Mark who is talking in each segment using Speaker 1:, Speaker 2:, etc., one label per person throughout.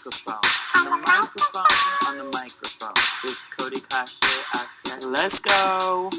Speaker 1: microphone. On the microphone. It's Cody Cachet. I said, let's go.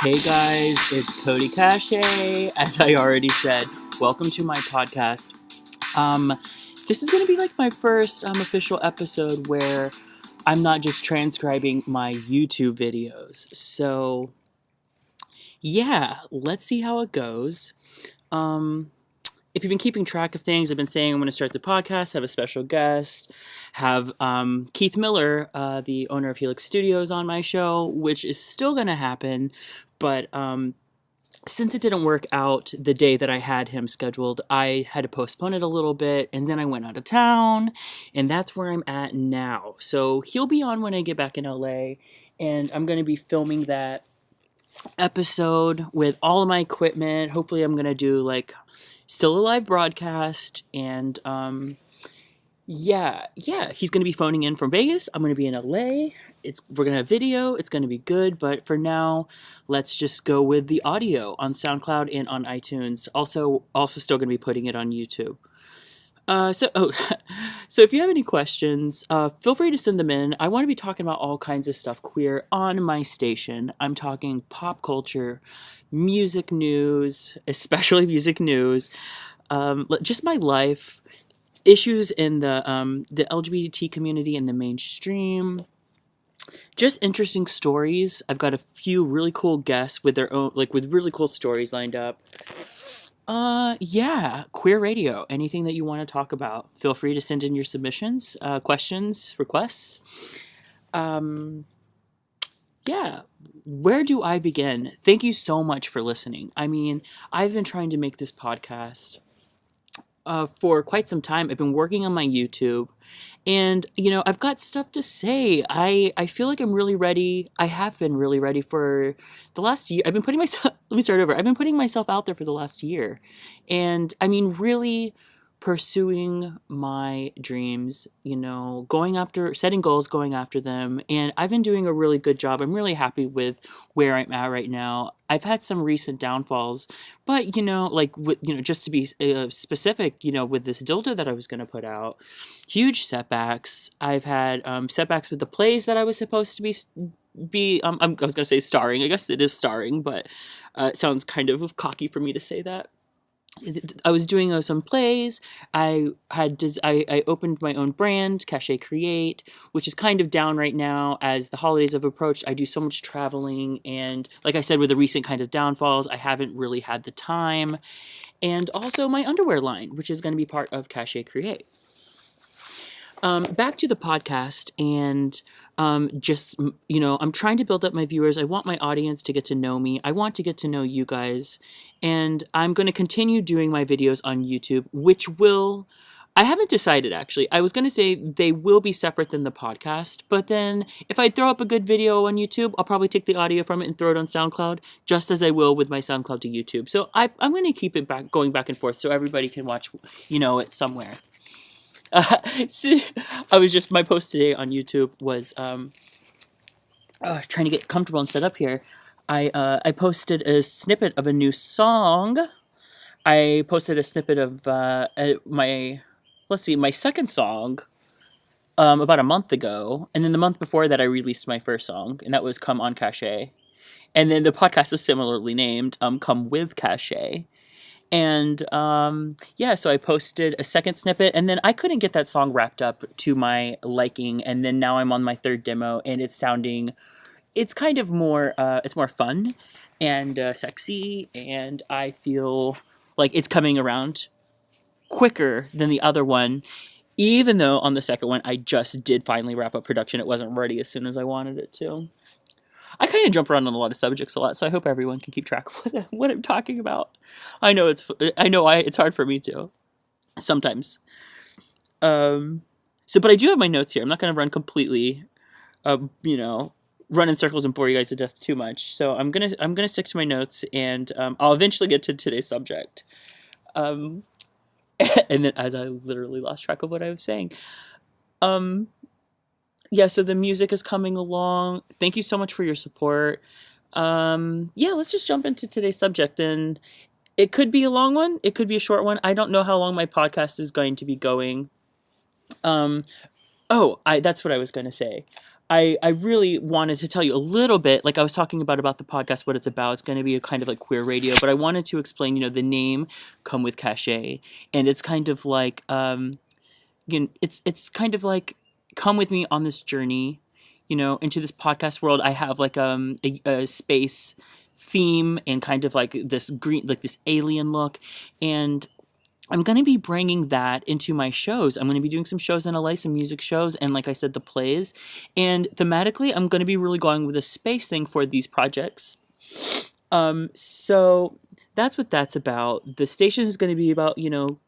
Speaker 1: Hey guys, it's Cody Cachet. As I already said, welcome to my podcast. This is going to be like my first official episode where I'm not just transcribing my YouTube videos. So, yeah, let's see how it goes. If you've been keeping track of things, I've been saying I'm going to start the podcast, have a special guest, have Keith Miller, the owner of Helix Studios, on my show, which is still going to happen. But since it didn't work out the day that I had him scheduled, I had to postpone it a little bit, and then I went out of town, and that's where I'm at now. So he'll be on when I get back in LA, and I'm going to be filming that episode with all of my equipment. Hopefully I'm going to do like still a live broadcast, and yeah, he's going to be phoning in from Vegas. I'm going to be in LA. We're going to have video. It's going to be good, but for now, let's just go with the audio on Soundcloud and on iTunes. Also still going to be putting it on YouTube. So if you have any questions, feel free to send them in. I want to be talking about all kinds of stuff queer on my station. I'm talking pop culture, music news, especially music news, just my life, issues in the LGBT community and the mainstream, just interesting stories. I've got a few really cool guests with their own, with really cool stories lined up. Yeah, queer radio, anything that you want to talk about. Feel free to send in your submissions, questions, requests. Yeah, where do I begin? Thank you so much for listening. I mean, I've been trying to make this podcast for quite some time. I've been working on my YouTube, and, I've got stuff to say. I feel like I'm really ready. I have been really ready for the last year. I've been putting myself, let me start over. I've been putting myself out there for the last year. And I mean, really pursuing my dreams, setting goals, going after them. And I've been doing a really good job. I'm really happy with where I'm at right now. I've had some recent downfalls, but, just to be specific, with this dildo that I was going to put out, huge setbacks. I've had setbacks with the plays that I was supposed to be I was going to say starring. I guess it is starring, but it sounds kind of cocky for me to say that. I was doing some plays. I opened my own brand, Cachet Create, which is kind of down right now as the holidays have approached. I do so much traveling, and like I said, with the recent kind of downfalls, I haven't really had the time. And also my underwear line, which is going to be part of Cachet Create. Back to the podcast, and I'm trying to build up my viewers. I want my audience to get to know me. I want to get to know you guys, and I'm going to continue doing my videos on YouTube, I haven't decided actually. I was going to say they will be separate than the podcast, but then if I throw up a good video on YouTube, I'll probably take the audio from it and throw it on SoundCloud, just as I will with my SoundCloud to YouTube. So I'm going to keep it going back and forth so everybody can watch, it somewhere. So my post today on YouTube was trying to get comfortable and set up here. I posted a snippet of a new song. I posted a snippet of my second song about a month ago, and then the month before that I released my first song, and that was Come on Cachet. And then the podcast is similarly named Come with Cachet. And so I posted a second snippet, and then I couldn't get that song wrapped up to my liking, and then now I'm on my third demo, and it's kind of more, it's more fun and sexy, and I feel like it's coming around quicker than the other one, even though on the second one I just did finally wrap up production. It wasn't ready as soon as I wanted it to. I kind of jump around on a lot of subjects a lot, so I hope everyone can keep track of what I'm talking about. I know it's hard for me too, sometimes. But I do have my notes here. I'm not going to run completely, run in circles and bore you guys to death too much. So I'm gonna stick to my notes, and I'll eventually get to today's subject. And then, as I literally lost track of what I was saying. So the music is coming along. Thank you so much for your support. Yeah, let's just jump into today's subject. And it could be a long one, it could be a short one. I don't know how long my podcast is going to be going. Um, Oh, that's what I was going to say. I really wanted to tell you a little bit, like I was talking about the podcast, what it's about. It's going to be a kind of like queer radio, but I wanted to explain, the name Come With Cachet. And it's kind of like, it's kind of like come with me on this journey, into this podcast world. I have like a space theme and kind of like this green, like this alien look. And I'm going to be bringing that into my shows. I'm going to be doing some shows in LA, some music shows, and like I said, the plays. And thematically, I'm going to be really going with a space thing for these projects. So that's what that's about. The station is going to be about,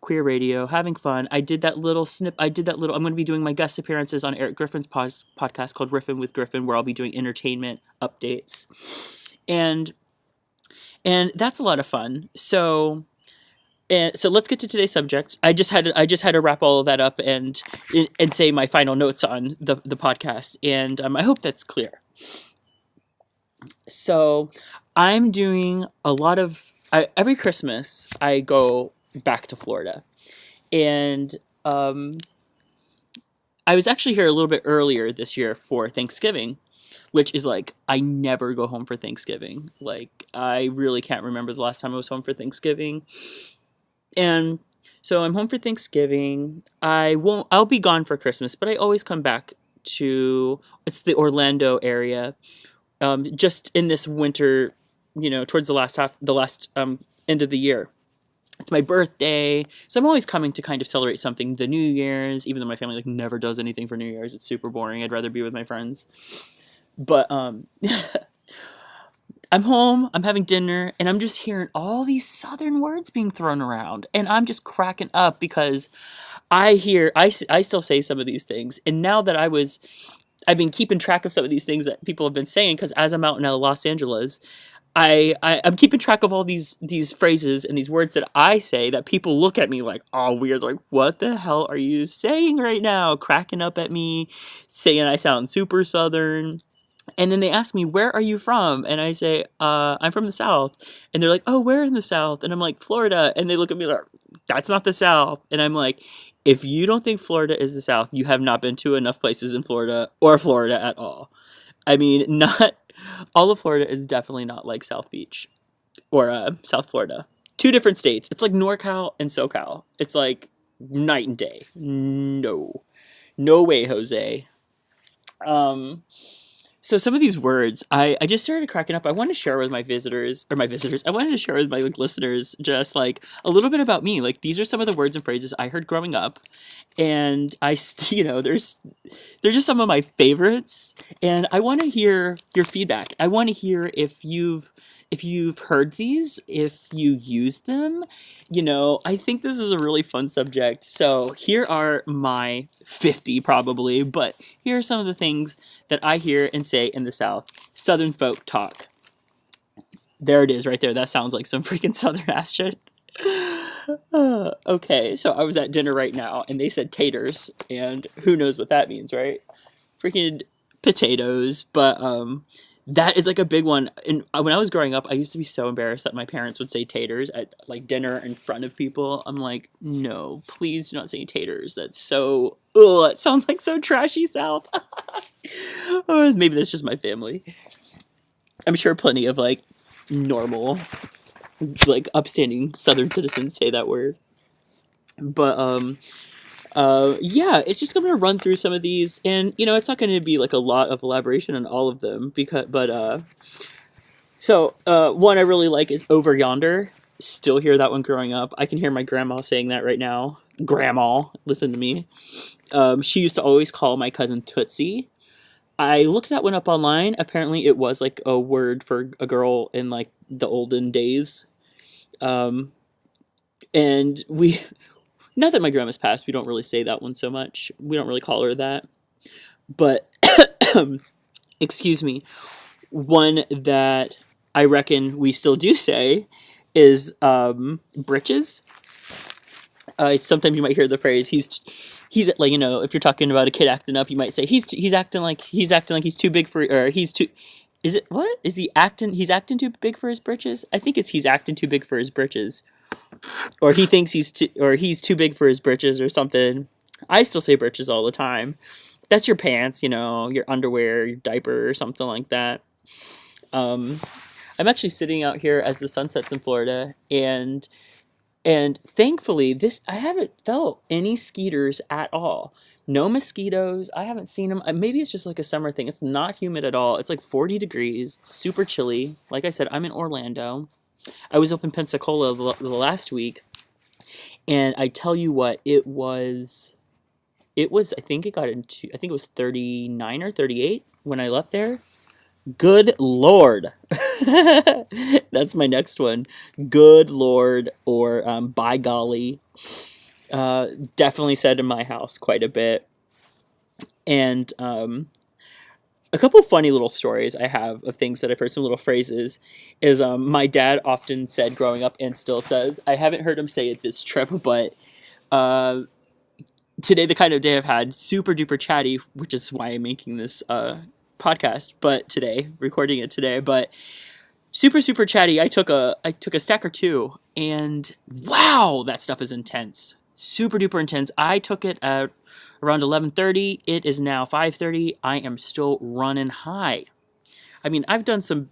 Speaker 1: queer radio, having fun. I did that little I'm going to be doing my guest appearances on Eric Griffin's podcast called Riffin' with Griffin, where I'll be doing entertainment updates. And that's a lot of fun. So let's get to today's subject. I just had to wrap all of that up and say my final notes on the podcast, and I hope that's clear. So I'm doing a lot of every Christmas I go back to Florida, and I was actually here a little bit earlier this year for Thanksgiving, which is like I never go home for Thanksgiving. Like I really can't remember the last time I was home for Thanksgiving. And so I'm home for Thanksgiving. I'll be gone for Christmas, but I always come back it's the Orlando area. Just in this winter, towards the last end of the year. It's my birthday. So I'm always coming to kind of celebrate something, the New Year's, even though my family like never does anything for New Year's. It's super boring. I'd rather be with my friends. But, I'm home, I'm having dinner, and I'm just hearing all these Southern words being thrown around. And I'm just cracking up because I still say some of these things. And now that I've been keeping track of some of these things that people have been saying, because as I'm out in Los Angeles, I'm keeping track of all these phrases and these words that I say that people look at me like, oh, weird. Like, what the hell are you saying right now? Cracking up at me, saying I sound super Southern. And then they ask me, where are you from? And I say, I'm from the South. And they're like, oh, where in the South? And I'm like, Florida. And they look at me like, that's not the South. And I'm like, if you don't think Florida is the South, you have not been to enough places in Florida or Florida at all. I mean, not all of Florida is definitely not like South Beach or South Florida. Two different states. It's like NorCal and SoCal. It's like night and day. No way, Jose. So some of these words, I just started cracking up. I want to share with my visitors. I wanted to share with my listeners just like a little bit about me. Like these are some of the words and phrases I heard growing up, and they're just some of my favorites. And I want to hear your feedback. I want to hear if you've heard these, if you use them. I think this is a really fun subject. So here are my 50 probably, but here are some of the things that I hear and say in the South. Southern folk talk. There it is right there. That sounds like some freaking Southern ass shit. Okay, so I was at dinner right now and they said taters, and who knows what that means, right? Freaking potatoes. But that is like a big one. And when I was growing up, I used to be so embarrassed that my parents would say taters at like dinner in front of people. I'm like, no, please do not say taters. That's so, it sounds like so trashy South. Or maybe that's just my family. I'm sure plenty of like normal, like upstanding Southern citizens say that word. But yeah, it's just going to run through some of these, and it's not going to be like a lot of elaboration on all of them so one I really like is over yonder. Still hear that one growing up. I can hear my grandma saying that right now. Grandma, listen to me. She used to always call my cousin Tootsie. I looked that one up online. Apparently it was like a word for a girl in like the olden days. And now that my grandma's passed, we don't really say that one so much. We don't really call her that. But, excuse me, one that I reckon we still do say is britches. Sometimes you might hear the phrase, he's like, if you're talking about a kid acting up, you might say he's acting like he's too big for, or he's too, Is it what? Is he acting? He's acting too big for his britches. I think it's he's acting too big for his britches, or he thinks he's too big for his britches or something. I still say britches all the time. That's your pants, your underwear, your diaper, or something like that. Um, I'm actually sitting out here as the sun sets in Florida, and thankfully this I haven't felt any skeeters at all. No mosquitoes. I haven't seen them. Maybe it's just like a summer thing. It's not humid at all. It's like 40 degrees, super chilly. Like I said, I'm in Orlando. I was up in Pensacola the last week, and I tell you what, it was I think it was 39 or 38 when I left there. Good Lord. That's my next one. Good Lord, or by golly. Definitely said in my house quite a bit. And a couple funny little stories I have of things that I've heard, some little phrases, is my dad often said growing up and still says, I haven't heard him say it this trip, but uh, today, the kind of day I've had, super duper chatty, which is why I'm making this podcast, but today, recording it today, but super super chatty. I took a stack or two, and wow, that stuff is intense. Super duper intense. I took it at around 11:30. It is now 5:30. I am still running high. I mean, I've done some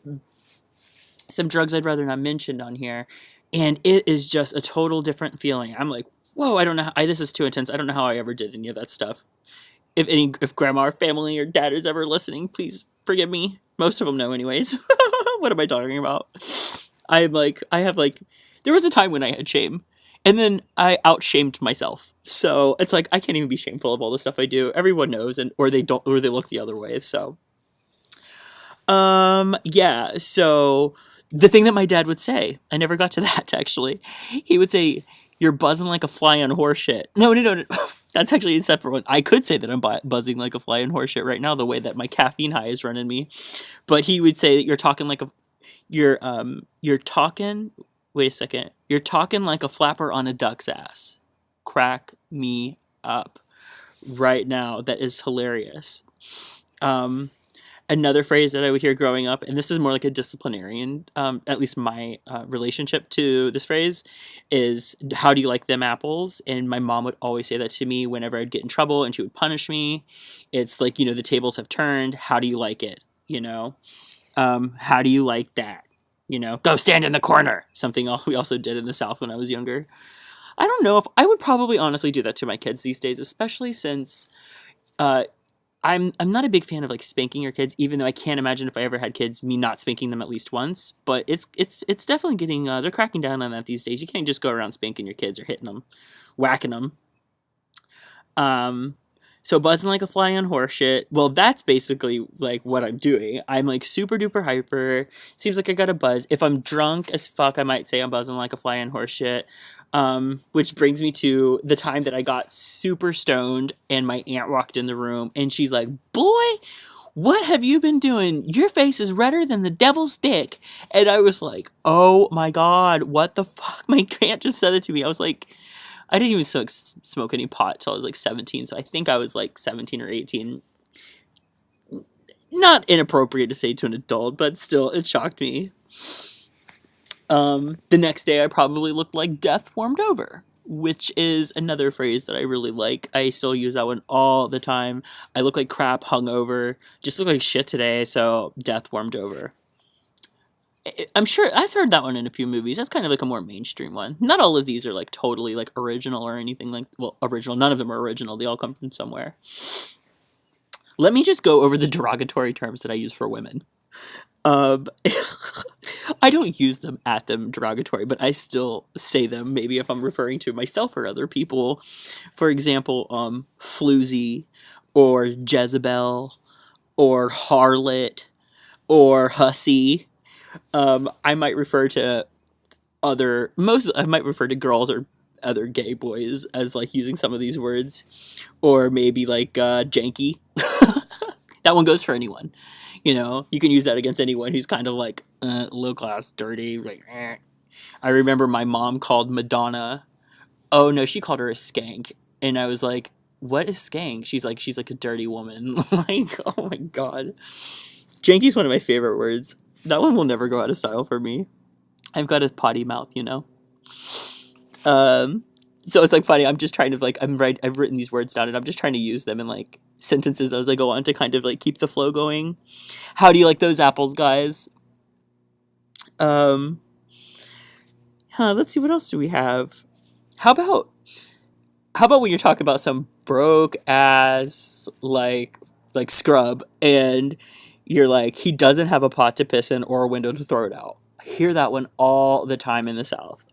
Speaker 1: drugs I'd rather not mention on here, and it is just a total different feeling. I'm like, whoa, I don't know. This is too intense. I don't know how I ever did any of that stuff. If grandma or family or dad is ever listening, please forgive me. Most of them know, anyways. What am I talking about? There was a time when I had shame, and then I outshamed myself. So it's like I can't even be shameful of all the stuff I do. Everyone knows, or they don't, or they look the other way. So, yeah. So the thing that my dad would say, I never got to that actually. He would say, "You're buzzing like a fly on horseshit." No, no, no, no. That's actually a separate one. I could say that I'm buzzing like a fly on horseshit right now, the way that my caffeine high is running me. But he would say that you're talking. Wait a second. You're talking like a flapper on a duck's ass. Crack me up right now. That is hilarious. Um, Another phrase that I would hear growing up, and this is more like a disciplinarian, at least my relationship to this phrase, is how do you like them apples? And my mom would always say that to me whenever I'd get in trouble and she would punish me. It's like, the tables have turned. How do you like it? How do you like that? Go stand in the corner. Something we also did in the South when I was younger. I don't know if I would probably honestly do that to my kids these days, especially since uh, I'm not a big fan of like spanking your kids, even though I can't imagine if I ever had kids, me not spanking them at least once. But it's definitely getting they're cracking down on that these days. You can't just go around spanking your kids or hitting them, whacking them. Um, so buzzing like a fly on horseshit. Well, that's basically like what I'm doing. I'm like super duper hyper. Seems like I got a buzz. If I'm drunk as fuck, I might say I'm buzzing like a fly on horseshit. Which brings me to the time that I got super stoned and my aunt walked in the room and she's like, "Boy, what have you been doing? Your face is redder than the devil's dick." And I was like, oh my God, what the fuck? My aunt just said it to me. I was like, I didn't even smoke any pot till I was like 17. So I think I was like 17 or 18. Not inappropriate to say to an adult, but still, it shocked me. The next day, I probably looked like death warmed over, which is another phrase that I really like. I still use that one all the time. I look like crap, hungover, just look like shit today, so death warmed over. I'm sure I've heard that one in a few movies. That's kind of like a more mainstream one. Not all of these are like totally like original or anything like, well, original. None of them are original. They all come from somewhere. Let me just go over the derogatory terms that I use for women. Um, I don't use them at them derogatory, but I still say them maybe if I'm referring to myself or other people. For example, floozy, or Jezebel, or harlot, or hussy. I might refer to I might refer to girls or other gay boys as like using some of these words, or maybe like janky. That one goes for anyone. You can use that against anyone who's kind of like low class, dirty. Like, eh. I remember my mom called Madonna. Oh no, she called her a skank, and I was like, "What is skank?" She's like a dirty woman. Like, oh my God. Janky's one of my favorite words. That one will never go out of style for me. I've got a potty mouth, you know. So it's like funny. I'm just trying to like I've written these words down and I'm just trying to use them in like sentences as I go on to kind of like keep the flow going. How do you like those apples, guys? Let's see, what else do we have? How about when you're talking about some broke ass like scrub and you're like, he doesn't have a pot to piss in or a window to throw it out. I hear that one all the time in the South.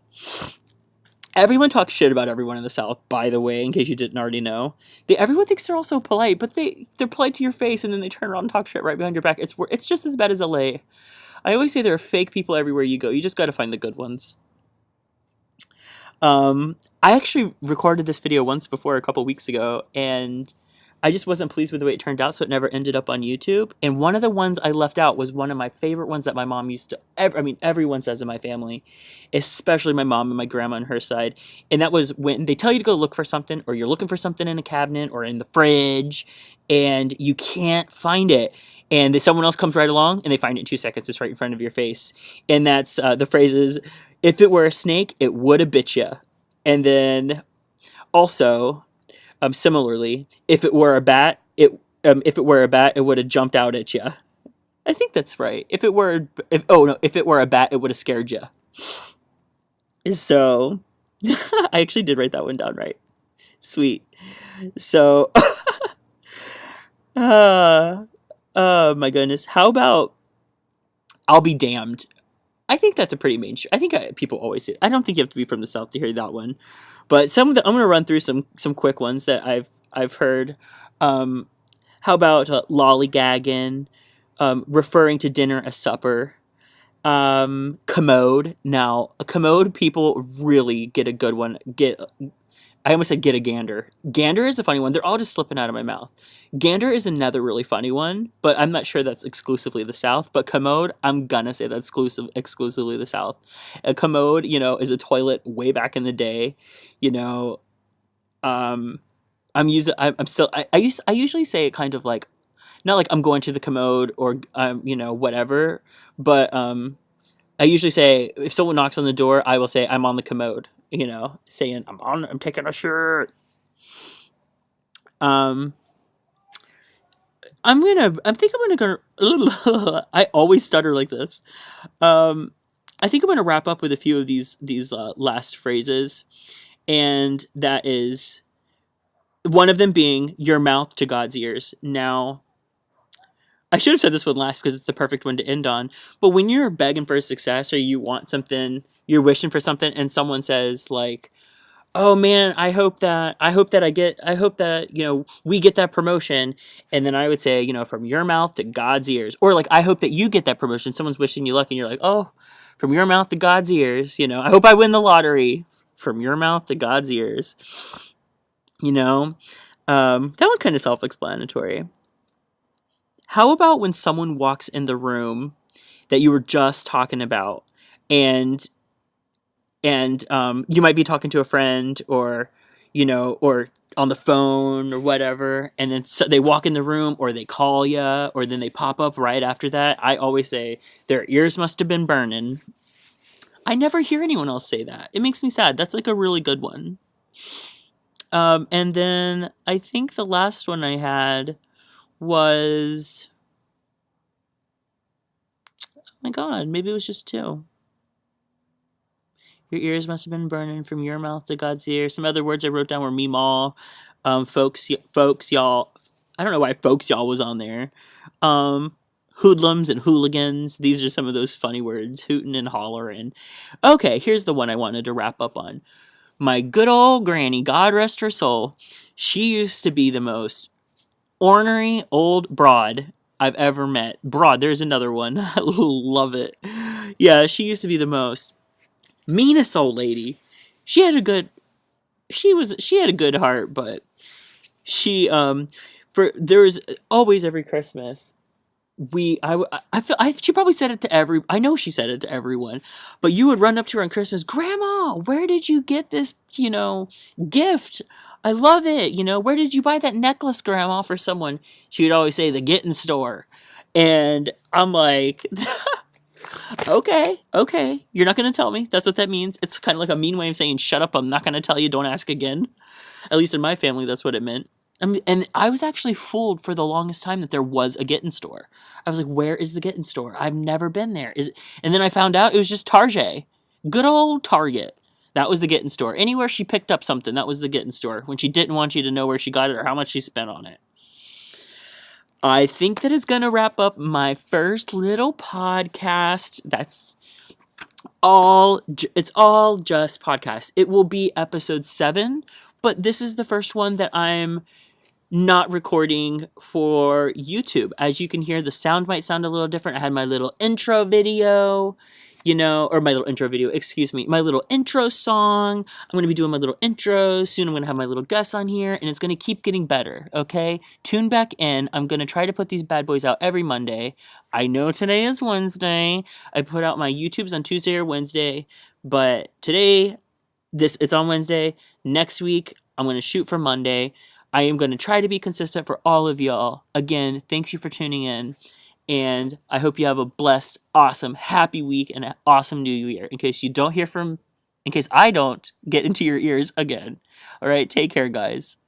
Speaker 1: Everyone talks shit about everyone in the South, by the way, in case you didn't already know. Everyone thinks they're all so polite, but they're polite to your face and then they turn around and talk shit right behind your back. It's just as bad as LA. I always say there are fake people everywhere you go. You just got to find the good ones. I actually recorded this video once before a couple weeks ago, and I just wasn't pleased with the way it turned out, so it never ended up on YouTube. And one of the ones I left out was one of my favorite ones that my mom used to... everyone says in my family, especially my mom and my grandma on her side. And that was when they tell you to go look for something, or you're looking for something in a cabinet or in the fridge, and you can't find it. And someone else comes right along, and they find it in 2 seconds. It's right in front of your face. And that's the phrase is, if it were a snake, it would have bit you. And then also... similarly, if it were a bat, it would have jumped out at you. I think that's right. If it were a bat, it would have scared you. So, I actually did write that one down right. Sweet. So, oh my goodness. How about I'll be damned? I think that's a pretty mainstream. I think people always say. I don't think you have to be from the South to hear that one. But I'm going to run through some quick ones that I've heard. How about lollygagging, referring to dinner as supper, commode. Now, a commode, people really get a good one. I almost said get a gander. Gander is a funny one. They're all just slipping out of my mouth. Gander is another really funny one, but I'm not sure that's exclusively the South. But commode, I'm gonna say that's exclusively the South. A commode, is a toilet way back in the day. I usually say it kind of like, not like I'm going to the commode or whatever, but I usually say if someone knocks on the door, I will say I'm on the commode. Saying I'm taking a shirt. I always stutter like this. I think I'm gonna wrap up with a few of these last phrases, and that is one of them being your mouth to God's ears. Now, I should have said this one last because it's the perfect one to end on. But when you're begging for success or you want something, you're wishing for something, and someone says like, "Oh man, I hope that we get that promotion," and then I would say, from your mouth to God's ears, or like, I hope that you get that promotion. Someone's wishing you luck, and you're like, "Oh, from your mouth to God's ears," I hope I win the lottery. From your mouth to God's ears, that was kind of self-explanatory. How about when someone walks in the room that you were just talking about, and you might be talking to a friend or on the phone or whatever, and then they walk in the room or they call you or then they pop up right after that. I always say their ears must have been burning. I never hear anyone else say that. It makes me sad. That's like a really good one. And then I think the last one I had was, oh my god, maybe it was just 2. Your ears must have been burning from your mouth to God's ears. Some other words I wrote down were meemaw, folks, y'all. I don't know why folks, y'all was on there. Hoodlums and hooligans. These are some of those funny words, hootin' and hollerin'. Okay, here's the one I wanted to wrap up on. My good old granny, God rest her soul, she used to be the most ornery old broad I've ever met. Broad, there's another one. I love it. Yeah, she used to be the most meanest old lady. She had a good heart, but she there was always every Christmas she probably said it to I know she said it to everyone, but you would run up to her on Christmas, "Grandma, where did you get this, gift? I love it. Where did you buy that necklace, Grandma, for someone?" She would always say the Getting Store. And I'm like, okay, you're not going to tell me. That's what that means. It's kind of like a mean way of saying, shut up, I'm not going to tell you, don't ask again. At least in my family, that's what it meant. And I was actually fooled for the longest time that there was a Gittin store. I was like, where is the Gittin store? I've never been there. Is it? And then I found out it was just Target. Good old Target. That was the Gittin store. Anywhere she picked up something, that was the Gittin store. When she didn't want you to know where she got it or how much she spent on it. I think that is going to wrap up my first little podcast. That's all. It's all just podcast. It will be episode 7, but this is the first one that I'm not recording for YouTube. As you can hear, the sound might sound a little different. I had my little intro video, or my little intro video, excuse me, my little intro song. I'm going to be doing my little intro. Soon I'm going to have my little guests on here, and it's going to keep getting better, okay? Tune back in. I'm going to try to put these bad boys out every Monday. I know today is Wednesday. I put out my YouTubes on Tuesday or Wednesday, but today, it's on Wednesday. Next week, I'm going to shoot for Monday. I am going to try to be consistent for all of y'all. Again, thanks you for tuning in. And I hope you have a blessed, awesome, happy week and an awesome new year. In case I don't get into your ears again. All right, take care, guys.